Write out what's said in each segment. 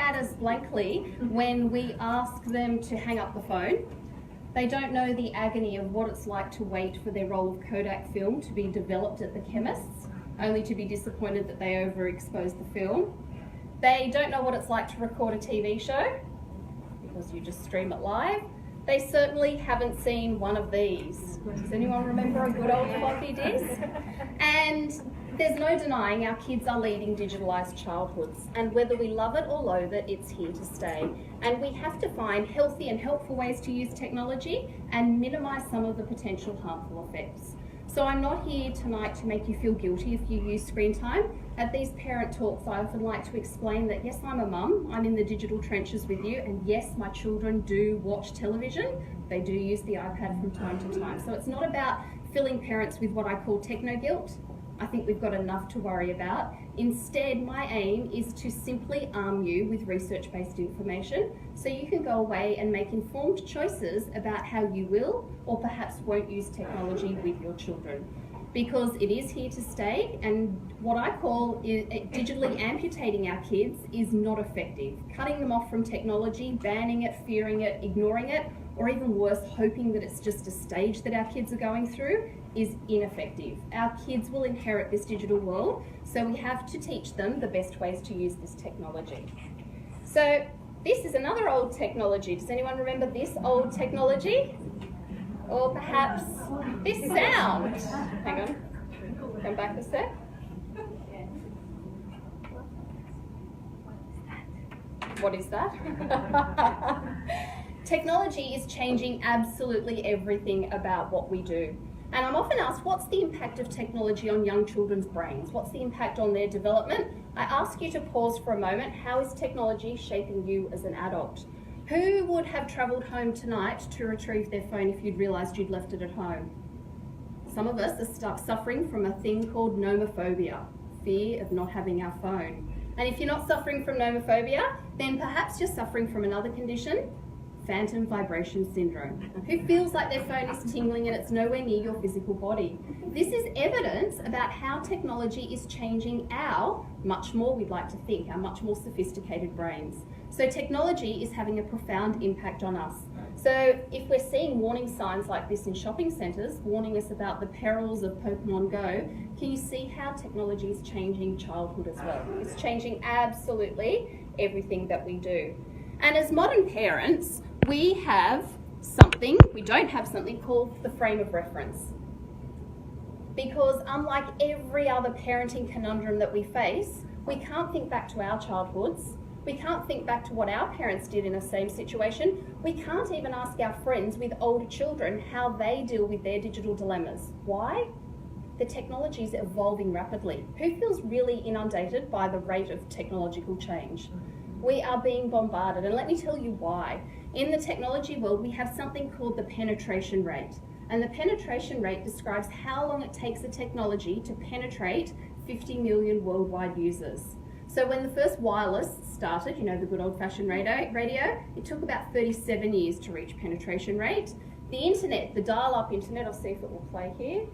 at us blankly when we ask them to hang up the phone. They don't know the agony of what it's like to wait for their roll of Kodak film to be developed at the chemist's, only to be disappointed that they overexposed the film. They don't know what it's like to record a TV show, because you just stream it live. They certainly haven't seen one of these. Does anyone remember a good old floppy disk? And there's no denying our kids are leading digitalised childhoods, and whether we love it or loathe it, it's here to stay. And we have to find healthy and helpful ways to use technology and minimise some of the potential harmful effects. So I'm not here tonight to make you feel guilty if you use screen time. At these parent talks, I often like to explain that yes, I'm a mum, I'm in the digital trenches with you, and yes, my children do watch television. They do use the iPad from time to time. So it's not about filling parents with what I call techno guilt. I think we've got enough to worry about. Instead, my aim is to simply arm you with research-based information so you can go away and make informed choices about how you will or perhaps won't use technology with your children. Because it is here to stay, and what I call digitally amputating our kids is not effective. Cutting them off from technology, banning it, fearing it, ignoring it, or even worse, hoping that it's just a stage that our kids are going through is ineffective. Our kids will inherit this digital world, so we have to teach them the best ways to use this technology. So this is another old technology. Does anyone remember this old technology? Or perhaps this sound. Hang on, come back a sec. What is that? Technology is changing absolutely everything about what we do. And I'm often asked, what's the impact of technology on young children's brains? What's the impact on their development? I ask you to pause for a moment. How is technology shaping you as an adult? Who would have travelled home tonight to retrieve their phone if you'd realised you'd left it at home? Some of us are suffering from a thing called nomophobia, fear of not having our phone. And if you're not suffering from nomophobia, then perhaps you're suffering from another condition, phantom vibration syndrome. Who feels like their phone is tingling and it's nowhere near your physical body? This is evidence about how technology is changing our, much more we'd like to think, our much more sophisticated brains. So technology is having a profound impact on us. So if we're seeing warning signs like this in shopping centres, warning us about the perils of Pokemon Go, can you see how technology is changing childhood as well? It's changing absolutely everything that we do. And as modern parents, we don't have something called the frame of reference. Because unlike every other parenting conundrum that we face, we can't think back to our childhoods. We can't think back to what our parents did in the same situation. We can't even ask our friends with older children how they deal with their digital dilemmas. Why? The technology is evolving rapidly. Who feels really inundated by the rate of technological change? We are being bombarded, and let me tell you why. In the technology world, we have something called the penetration rate. And the penetration rate describes how long it takes a technology to penetrate 50 million worldwide users. So when the first wireless started, you know, the good old-fashioned radio, it took about 37 years to reach penetration rate. The internet, the dial-up internet, I'll see if it will play here.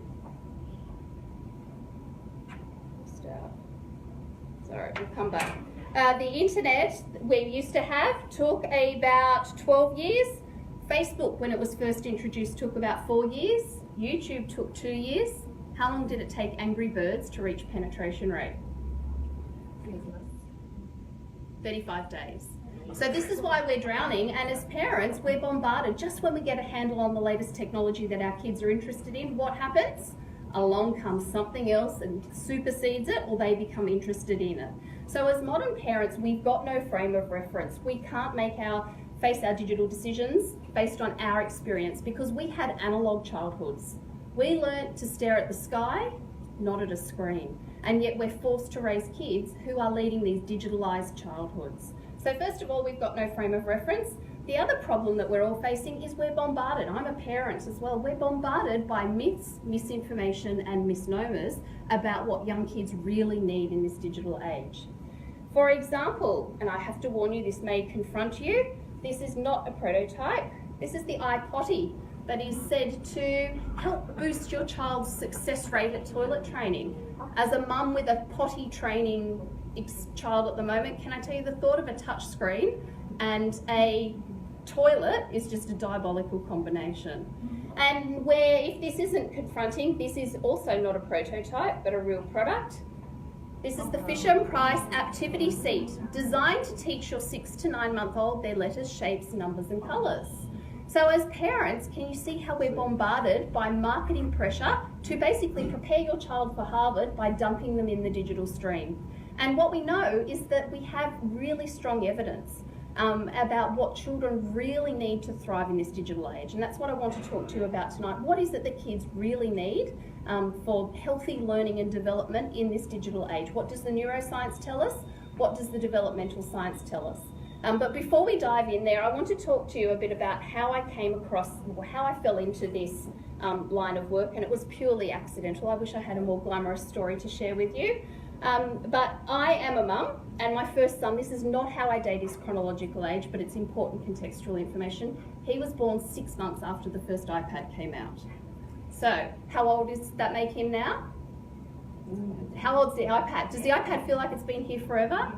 Sorry, we'll come back. The internet we used to have took about 12 years. Facebook, when it was first introduced, took about 4 years. YouTube took 2 years. How long did it take Angry Birds to reach penetration rate? 35 days. So this is why we're drowning, and as parents, we're bombarded. Just when we get a handle on the latest technology that our kids are interested in, what happens? Along comes something else and supersedes it, or they become interested in it. So as modern parents, we've got no frame of reference. We can't face our digital decisions based on our experience, because we had analog childhoods. We learnt to stare at the sky, not at a screen. And yet we're forced to raise kids who are leading these digitalised childhoods. So first of all, we've got no frame of reference. The other problem that we're all facing is we're bombarded. I'm a parent as well. We're bombarded by myths, misinformation and misnomers about what young kids really need in this digital age. For example, and I have to warn you, this may confront you, this is not a prototype. This is the iPotty that is said to help boost your child's success rate at toilet training. As a mum with a potty training child at the moment, can I tell you the thought of a touch screen and a toilet is just a diabolical combination. And where, if this isn't confronting, this is also not a prototype, but a real product. This is the Fisher-Price Activity Seat, designed to teach your 6 to 9 month old their letters, shapes, numbers and colours. So as parents, can you see how we're bombarded by marketing pressure to basically prepare your child for Harvard by dumping them in the digital stream? And what we know is that we have really strong evidence about what children really need to thrive in this digital age. And that's what I want to talk to you about tonight. What is it that kids really need for healthy learning and development in this digital age? What does the neuroscience tell us? What does the developmental science tell us? But before we dive in there, I want to talk to you a bit about how I came across, or how I fell into this line of work, and it was purely accidental. I wish I had a more glamorous story to share with you. But I am a mum, and my first son, this is not how I date his chronological age, but it's important contextual information. He was born 6 months after the first iPad came out. So, how old does that make him now? How old's the iPad? Does the iPad feel like it's been here forever?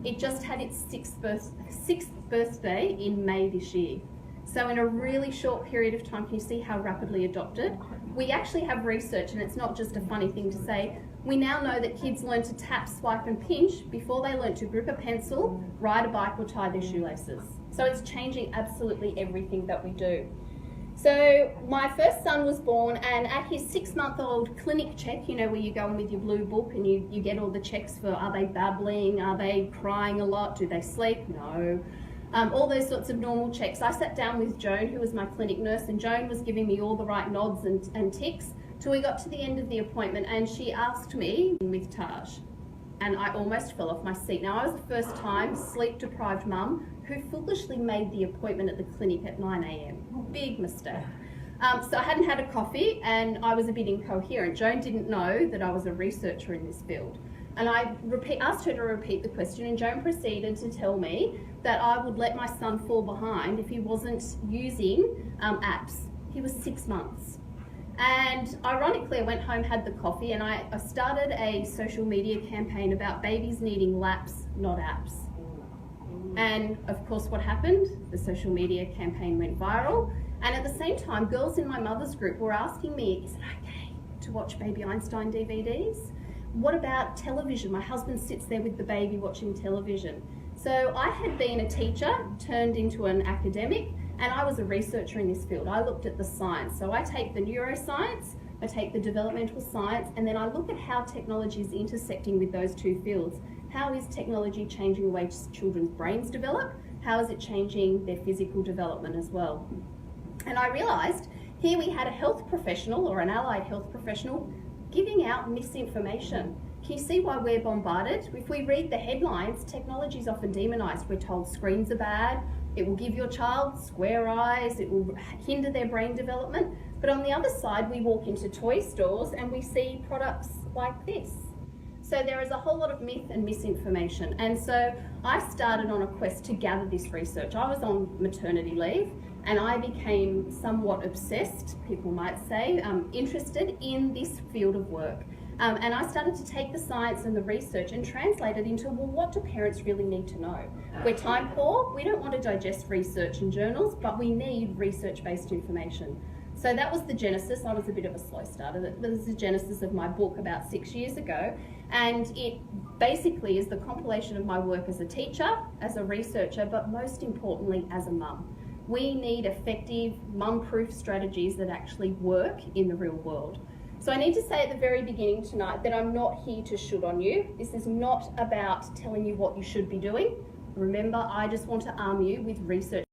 It just had its sixth birthday in May this year. So in a really short period of time, can you see how rapidly adopted? We actually have research, and it's not just a funny thing to say. We now know that kids learn to tap, swipe and pinch before they learn to grip a pencil, ride a bike or tie their shoelaces. So it's changing absolutely everything that we do. So my first son was born, and at his 6 month old clinic check, you know, where you go in with your blue book and you get all the checks for, are they babbling, are they crying a lot, do they sleep? No. All those sorts of normal checks. I sat down with Joan, who was my clinic nurse, and Joan was giving me all the right nods and ticks till we got to the end of the appointment, and she asked me with Taj, and I almost fell off my seat. Now, I was the first time sleep deprived mum who foolishly made the appointment at the clinic at 9 a.m. Big mistake. So I hadn't had a coffee and I was a bit incoherent. Joan didn't know that I was a researcher in this field. And I asked her to repeat the question, and Joan proceeded to tell me that I would let my son fall behind if he wasn't using apps. He was 6 months. And ironically, I went home, had the coffee, and I started a social media campaign about babies needing laps, not apps. And of course, what happened? The social media campaign went viral. And at the same time, girls in my mother's group were asking me, is it okay to watch Baby Einstein DVDs? What about television? My husband sits there with the baby watching television. So I had been a teacher, turned into an academic, and I was a researcher in this field. I looked at the science. So I take the neuroscience, I take the developmental science, and then I look at how technology is intersecting with those two fields. How is technology changing the way children's brains develop? How is it changing their physical development as well? And I realised here we had a health professional, or an allied health professional, giving out misinformation. Can you see why we're bombarded? If we read the headlines, technology is often demonised. We're told screens are bad, it will give your child square eyes, it will hinder their brain development. But on the other side, we walk into toy stores and we see products like this. So there is a whole lot of myth and misinformation. And so I started on a quest to gather this research. I was on maternity leave and I became somewhat obsessed, people might say, interested in this field of work. And I started to take the science and the research and translate it into, well, what do parents really need to know? We're time poor, we don't want to digest research and journals, but we need research-based information. So that was the genesis. I was a bit of a slow starter. That was the genesis of my book about 6 years ago. And it basically is the compilation of my work as a teacher, as a researcher, but most importantly, as a mum. We need effective mum-proof strategies that actually work in the real world. So I need to say at the very beginning tonight that I'm not here to shoot on you. This is not about telling you what you should be doing. Remember, I just want to arm you with research